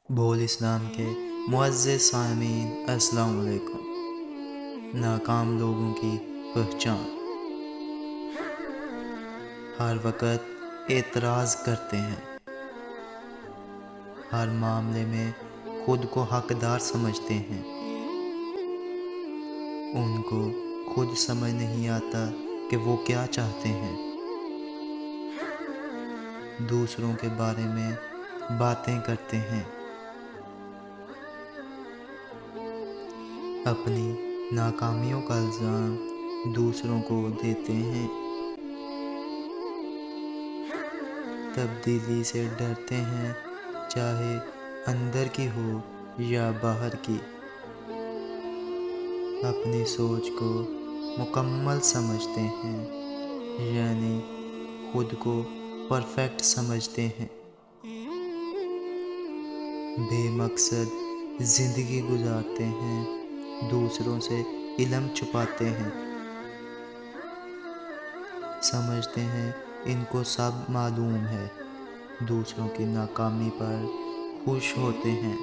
बोल इस्लाम के मुअज़्ज़िज़ सामीन अस्सलाम वालेकुम। नाकाम लोगों की पहचान। हर वक्त एतराज़ करते हैं, हर मामले में खुद को हकदार समझते हैं। उनको खुद समझ नहीं आता कि वो क्या चाहते हैं। दूसरों के बारे में बातें करते हैं, अपनी नाकामियों का इल्ज़ाम दूसरों को देते हैं। तब्दीली से डरते हैं, चाहे अंदर की हो या बाहर की। अपनी सोच को मुकम्मल समझते हैं, यानी खुद को परफेक्ट समझते हैं। बेमकसद ज़िंदगी गुजारते हैं, दूसरों से इल्म छुपाते हैं। समझते हैं इनको सब मालूम है, दूसरों की नाकामी पर खुश होते हैं।